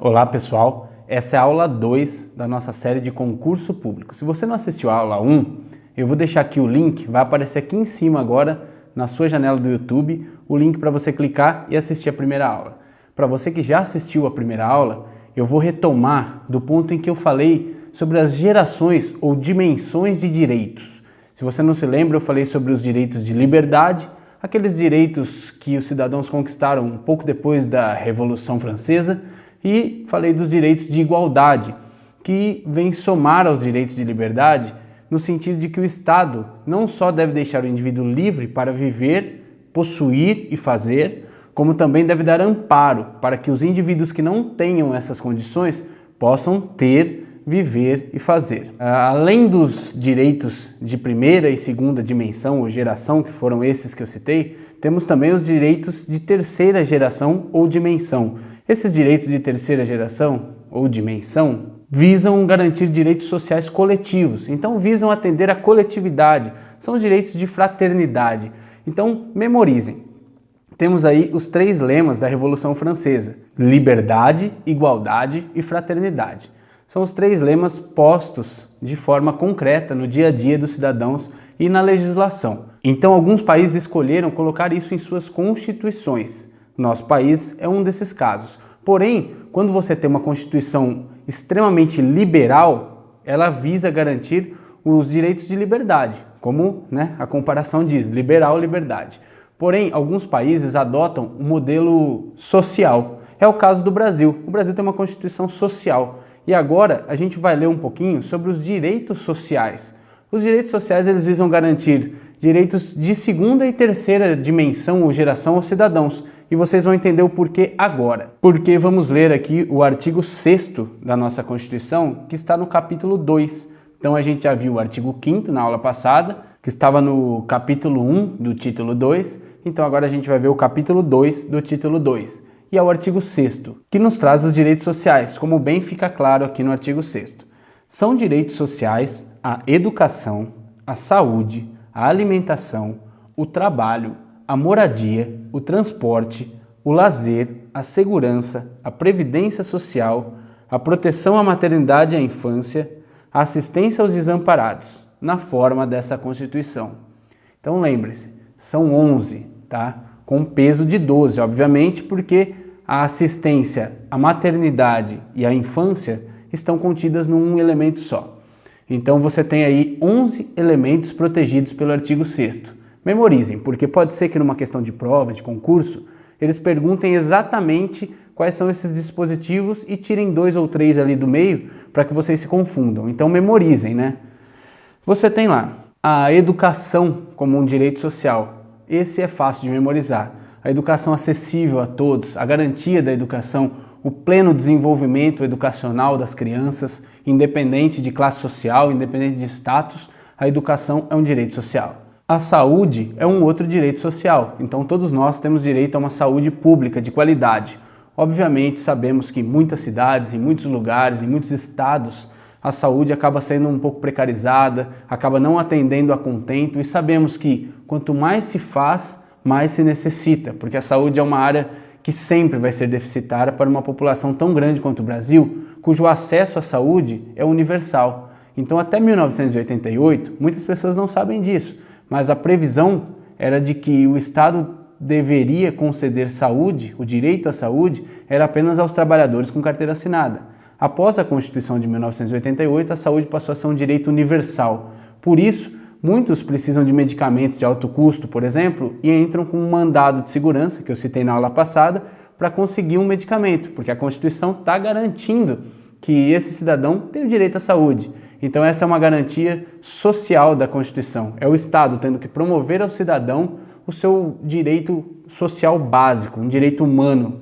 Olá pessoal, essa é a aula 2 da nossa série de concurso público. Se você não assistiu a aula 1, eu vou deixar aqui o link, vai aparecer aqui em cima agora, na sua janela do YouTube, o link para você clicar e assistir a primeira aula. Para você que já assistiu a primeira aula, eu vou retomar do ponto em que eu falei sobre as gerações ou dimensões de direitos. Se você não se lembra, eu falei sobre os direitos de liberdade, aqueles direitos que os cidadãos conquistaram um pouco depois da Revolução Francesa, e falei dos direitos de igualdade, que vem somar aos direitos de liberdade, no sentido de que o Estado não só deve deixar o indivíduo livre para viver, possuir e fazer, como também deve dar amparo para que os indivíduos que não tenham essas condições possam ter, viver e fazer. Além dos direitos de primeira e segunda dimensão ou geração, que foram esses que eu citei, temos também os direitos de terceira geração ou dimensão. Esses direitos de terceira geração ou dimensão visam garantir direitos sociais coletivos, então visam atender a coletividade, são os direitos de fraternidade. Então memorizem. Temos aí os 3 lemas da Revolução Francesa: liberdade, igualdade e fraternidade. São os 3 lemas postos de forma concreta no dia a dia dos cidadãos e na legislação. Então alguns países escolheram colocar isso em suas constituições. Nosso país é um desses casos. Porém, quando você tem uma Constituição extremamente liberal, ela visa garantir os direitos de liberdade, como a comparação diz, liberal, liberdade. Porém, alguns países adotam um modelo social. É o caso do Brasil. O Brasil tem uma Constituição social. E agora a gente vai ler um pouquinho sobre os direitos sociais. Os direitos sociais eles visam garantir direitos de segunda e terceira dimensão ou geração aos cidadãos. E vocês vão entender o porquê agora. Porque vamos ler aqui o artigo 6º da nossa Constituição, que está no capítulo 2. Então a gente já viu o artigo 5º na aula passada, que estava no capítulo 1 do título 2. Então agora a gente vai ver o capítulo 2 do título 2. E é o artigo 6º, que nos traz os direitos sociais, como bem fica claro aqui no artigo 6º. São direitos sociais a educação, a saúde, a alimentação, o trabalho, a moradia, o transporte, o lazer, a segurança, a previdência social, a proteção à maternidade e à infância, a assistência aos desamparados, na forma dessa Constituição. Então lembre-se, são 11, tá? Com peso de 12, obviamente, porque a assistência à maternidade e à infância estão contidas num elemento só. Então você tem aí 11 elementos protegidos pelo artigo 6º. Memorizem, porque pode ser que numa questão de prova, de concurso, eles perguntem exatamente quais são esses dispositivos e tirem 2 ou 3 ali do meio para que vocês se confundam. Então memorizem, né? Você tem lá a educação como um direito social. Esse é fácil de memorizar. A educação acessível a todos, a garantia da educação, o pleno desenvolvimento educacional das crianças, independente de classe social, independente de status, a educação é um direito social. A saúde é um outro direito social, então todos nós temos direito a uma saúde pública de qualidade. Obviamente sabemos que em muitas cidades, em muitos lugares, em muitos estados, a saúde acaba sendo um pouco precarizada, acaba não atendendo a contento e sabemos que quanto mais se faz, mais se necessita, porque a saúde é uma área que sempre vai ser deficitária para uma população tão grande quanto o Brasil, cujo acesso à saúde é universal. Então até 1988, muitas pessoas não sabem disso, mas a previsão era de que o Estado deveria conceder saúde, o direito à saúde, era apenas aos trabalhadores com carteira assinada. Após a Constituição de 1988, a saúde passou a ser um direito universal. Por isso, muitos precisam de medicamentos de alto custo, por exemplo, e entram com um mandado de segurança, que eu citei na aula passada, para conseguir um medicamento, porque a Constituição está garantindo que esse cidadão tem o direito à saúde. Então essa é uma garantia social da Constituição. É o Estado tendo que promover ao cidadão o seu direito social básico, um direito humano.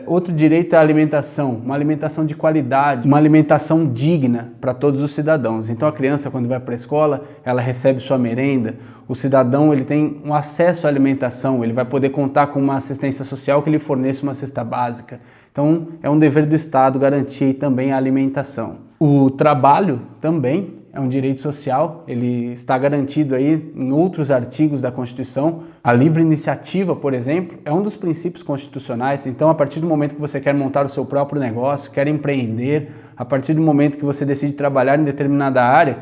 Outro direito é a alimentação, uma alimentação de qualidade, uma alimentação digna para todos os cidadãos. Então a criança, quando vai para a escola, ela recebe sua merenda, o cidadão ele tem um acesso à alimentação, ele vai poder contar com uma assistência social que lhe forneça uma cesta básica. Então é um dever do Estado garantir também a alimentação. O trabalho também é um direito social, ele está garantido aí em outros artigos da Constituição. A livre iniciativa, por exemplo, é um dos princípios constitucionais. Então, a partir do momento que você quer montar o seu próprio negócio, quer empreender, a partir do momento que você decide trabalhar em determinada área,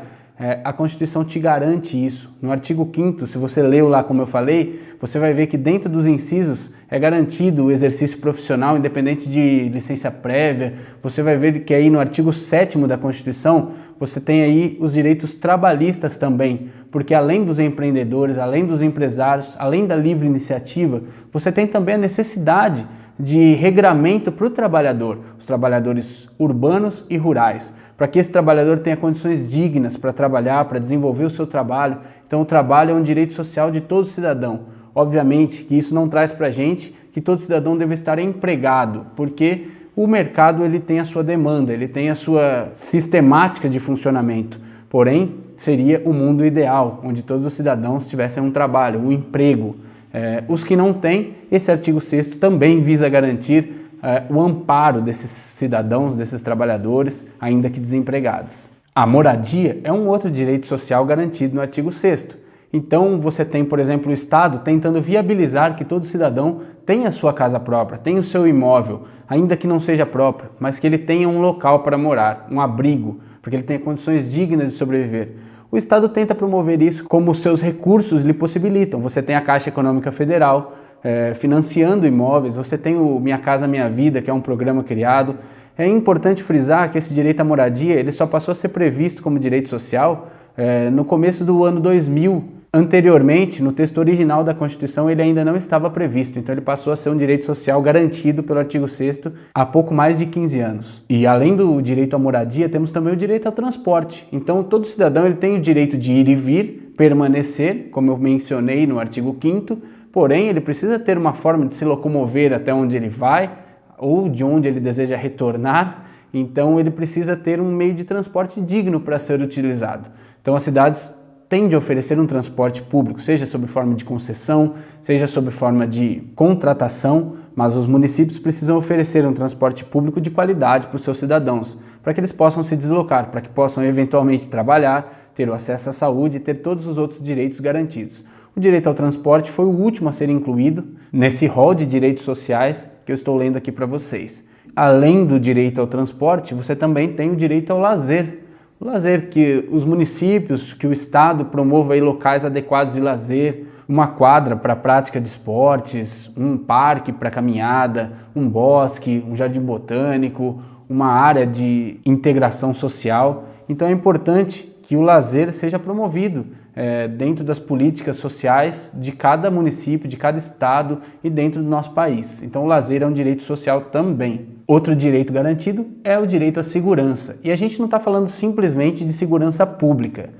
a Constituição te garante isso. No artigo 5º, se você leu lá como eu falei, você vai ver que dentro dos incisos é garantido o exercício profissional independente de licença prévia. Você vai ver que aí no artigo 7º da Constituição, você tem aí os direitos trabalhistas também, porque além dos empreendedores, além dos empresários, além da livre iniciativa, você tem também a necessidade de regramento para o trabalhador, os trabalhadores urbanos e rurais, para que esse trabalhador tenha condições dignas para trabalhar, para desenvolver o seu trabalho. Então o trabalho é um direito social de todo cidadão. Obviamente que isso não traz para a gente que todo cidadão deve estar empregado, porque o mercado ele tem a sua demanda, ele tem a sua sistemática de funcionamento. Porém, seria o mundo ideal, onde todos os cidadãos tivessem um trabalho, um emprego. Os que não têm, esse artigo 6º também visa garantir o amparo desses cidadãos, desses trabalhadores, ainda que desempregados. A moradia é um outro direito social garantido no artigo 6º. Então você tem, por exemplo, o Estado tentando viabilizar que todo cidadão tenha a sua casa própria, tenha o seu imóvel, ainda que não seja próprio, mas que ele tenha um local para morar, um abrigo, porque ele tenha condições dignas de sobreviver. O Estado tenta promover isso como os seus recursos lhe possibilitam. Você tem a Caixa Econômica Federal financiando imóveis, você tem o Minha Casa Minha Vida, que é um programa criado. É importante frisar que esse direito à moradia ele só passou a ser previsto como direito social no começo do ano 2000. Anteriormente, no texto original da Constituição, ele ainda não estava previsto, então ele passou a ser um direito social garantido pelo artigo 6º há pouco mais de 15 anos. E além do direito à moradia, temos também o direito ao transporte. Então todo cidadão ele tem o direito de ir e vir, permanecer, como eu mencionei no artigo 5º, porém ele precisa ter uma forma de se locomover até onde ele vai ou de onde ele deseja retornar, então ele precisa ter um meio de transporte digno para ser utilizado. Então as cidades tende a oferecer um transporte público, seja sob forma de concessão, seja sob forma de contratação, mas os municípios precisam oferecer um transporte público de qualidade para os seus cidadãos, para que eles possam se deslocar, para que possam eventualmente trabalhar, ter o acesso à saúde e ter todos os outros direitos garantidos. O direito ao transporte foi o último a ser incluído nesse rol de direitos sociais que eu estou lendo aqui para vocês. Além do direito ao transporte, você também tem o direito ao lazer. O lazer, que os municípios, que o Estado promova aí locais adequados de lazer, uma quadra para prática de esportes, um parque para caminhada, um bosque, um jardim botânico, uma área de integração social. Então é importante que o lazer seja promovido dentro das políticas sociais de cada município, de cada estado e dentro do nosso país. Então o lazer é um direito social também. Outro direito garantido é o direito à segurança. E a gente não está falando simplesmente de segurança pública.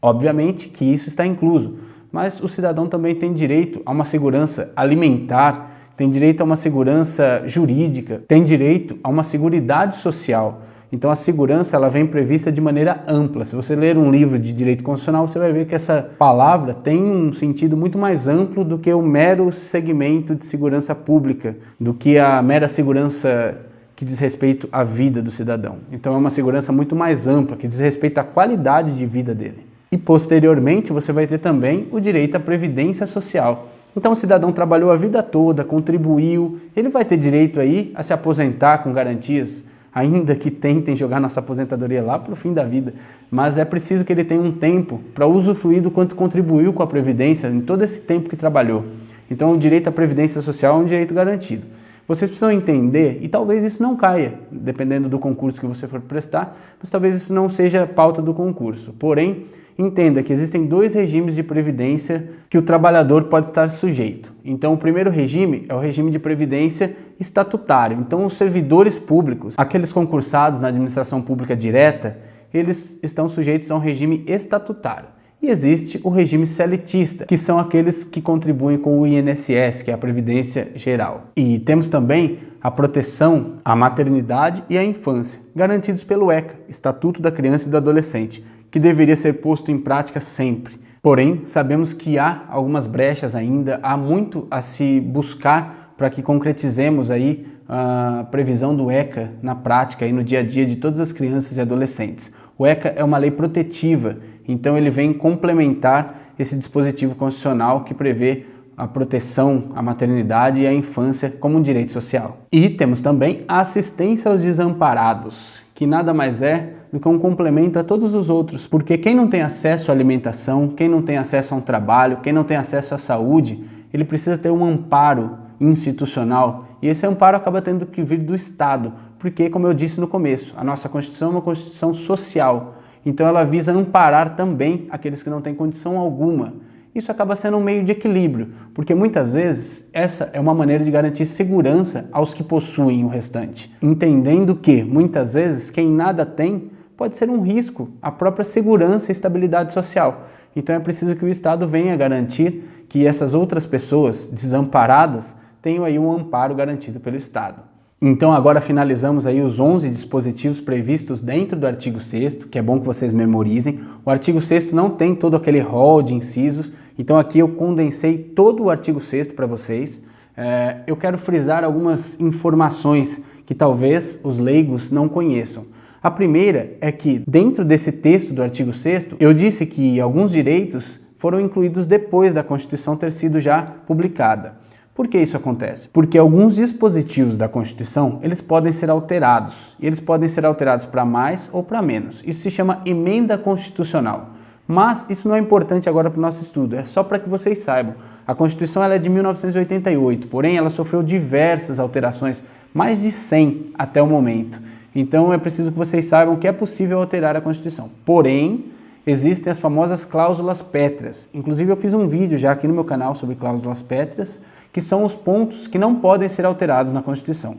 Obviamente que isso está incluso, mas o cidadão também tem direito a uma segurança alimentar, tem direito a uma segurança jurídica, tem direito a uma seguridade social. Então a segurança ela vem prevista de maneira ampla. Se você ler um livro de direito constitucional, você vai ver que essa palavra tem um sentido muito mais amplo do que o mero segmento de segurança pública, do que a mera segurança que diz respeito à vida do cidadão. Então é uma segurança muito mais ampla, que diz respeito à qualidade de vida dele. E posteriormente você vai ter também o direito à previdência social. Então o cidadão trabalhou a vida toda, contribuiu, ele vai ter direito aí a se aposentar com garantias, ainda que tentem jogar nossa aposentadoria lá para o fim da vida, mas é preciso que ele tenha um tempo para usufruir do quanto contribuiu com a Previdência em todo esse tempo que trabalhou. Então o direito à Previdência Social é um direito garantido. Vocês precisam entender, e talvez isso não caia, dependendo do concurso que você for prestar, mas talvez isso não seja pauta do concurso. Porém, entenda que existem dois regimes de previdência que o trabalhador pode estar sujeito. Então, o primeiro regime é o regime de previdência estatutário. Então, os servidores públicos, aqueles concursados na administração pública direta, eles estão sujeitos a um regime estatutário. E existe o regime seletista, que são aqueles que contribuem com o INSS, que é a Previdência Geral. E temos também a proteção à maternidade e à infância, garantidos pelo ECA, Estatuto da Criança e do Adolescente, que deveria ser posto em prática sempre. Porém, sabemos que há algumas brechas ainda, há muito a se buscar para que concretizemos aí a previsão do ECA na prática e no dia a dia de todas as crianças e adolescentes. O ECA é uma lei protetiva, então ele vem complementar esse dispositivo constitucional que prevê a proteção à maternidade e à infância como um direito social. E temos também a assistência aos desamparados, que nada mais é do que um complemento a todos os outros, porque quem não tem acesso à alimentação, quem não tem acesso a um trabalho, quem não tem acesso à saúde, ele precisa ter um amparo institucional, e esse amparo acaba tendo que vir do Estado, porque, como eu disse no começo, a nossa Constituição é uma Constituição social, então ela visa amparar também aqueles que não têm condição alguma. Isso acaba sendo um meio de equilíbrio, porque muitas vezes essa é uma maneira de garantir segurança aos que possuem o restante, entendendo que, muitas vezes, quem nada tem pode ser um risco à própria segurança e estabilidade social. Então é preciso que o Estado venha garantir que essas outras pessoas desamparadas tenham aí um amparo garantido pelo Estado. Então agora finalizamos aí os 11 dispositivos previstos dentro do artigo 6º, que é bom que vocês memorizem. O artigo 6º não tem todo aquele rol de incisos, então aqui eu condensei todo o artigo 6º para vocês. Eu quero frisar algumas informações que talvez os leigos não conheçam. A primeira é que dentro desse texto do artigo 6º, eu disse que alguns direitos foram incluídos depois da Constituição ter sido já publicada. Por que isso acontece? Porque alguns dispositivos da Constituição, eles podem ser alterados, e eles podem ser alterados para mais ou para menos. Isso se chama emenda constitucional. Mas isso não é importante agora para o nosso estudo, é só para que vocês saibam. A Constituição ela é de 1988, porém ela sofreu diversas alterações, mais de 100 até o momento. Então é preciso que vocês saibam que é possível alterar a Constituição. Porém, existem as famosas cláusulas pétreas. Inclusive eu fiz um vídeo já aqui no meu canal sobre cláusulas pétreas, que são os pontos que não podem ser alterados na Constituição.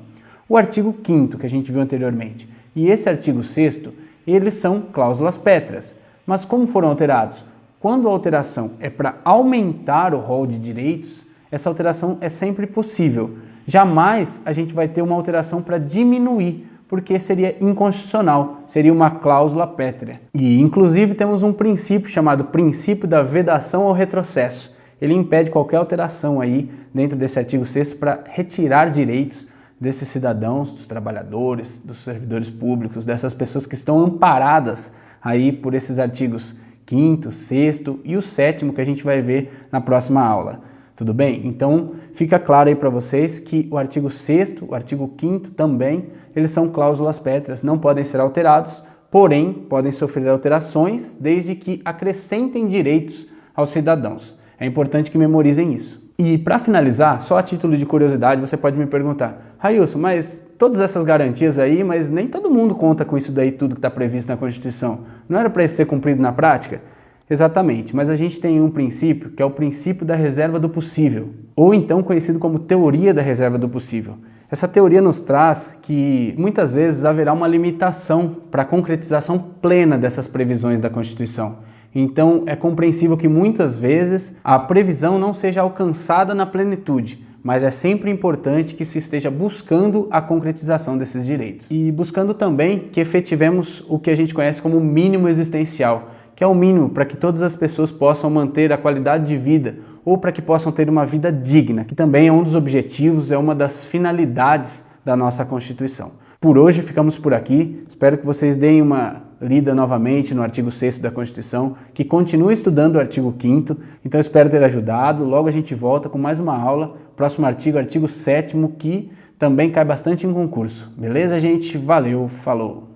O artigo 5º, que a gente viu anteriormente, e esse artigo 6º, eles são cláusulas pétreas. Mas como foram alterados? Quando a alteração é para aumentar o rol de direitos, essa alteração é sempre possível. Jamais a gente vai ter uma alteração para diminuir, porque seria inconstitucional, seria uma cláusula pétrea. E inclusive temos um princípio chamado princípio da vedação ao retrocesso. Ele impede qualquer alteração aí dentro desse artigo 6º para retirar direitos desses cidadãos, dos trabalhadores, dos servidores públicos, dessas pessoas que estão amparadas aí por esses artigos 5º, 6º e o 7º que a gente vai ver na próxima aula. Tudo bem? Então fica claro aí para vocês que o artigo 6º, o artigo 5º também, eles são cláusulas pétreas, não podem ser alterados, porém podem sofrer alterações desde que acrescentem direitos aos cidadãos. É importante que memorizem isso. E para finalizar, só a título de curiosidade, você pode me perguntar: Railson, mas todas essas garantias aí, mas nem todo mundo conta com isso daí tudo que está previsto na Constituição. Não era para isso ser cumprido na prática? Exatamente, mas a gente tem um princípio que é o princípio da reserva do possível, ou então conhecido como teoria da reserva do possível. Essa teoria nos traz que muitas vezes haverá uma limitação para a concretização plena dessas previsões da Constituição. Então é compreensível que muitas vezes a previsão não seja alcançada na plenitude, mas é sempre importante que se esteja buscando a concretização desses direitos. E buscando também que efetivemos o que a gente conhece como mínimo existencial, que é o mínimo para que todas as pessoas possam manter a qualidade de vida ou para que possam ter uma vida digna, que também é um dos objetivos, é uma das finalidades da nossa Constituição. Por hoje ficamos por aqui, espero que vocês deem uma lida novamente no artigo 6º da Constituição, que continue estudando o artigo 5º, então espero ter ajudado, logo a gente volta com mais uma aula, próximo artigo, artigo 7º, que também cai bastante em concurso. Beleza, gente? Valeu, falou!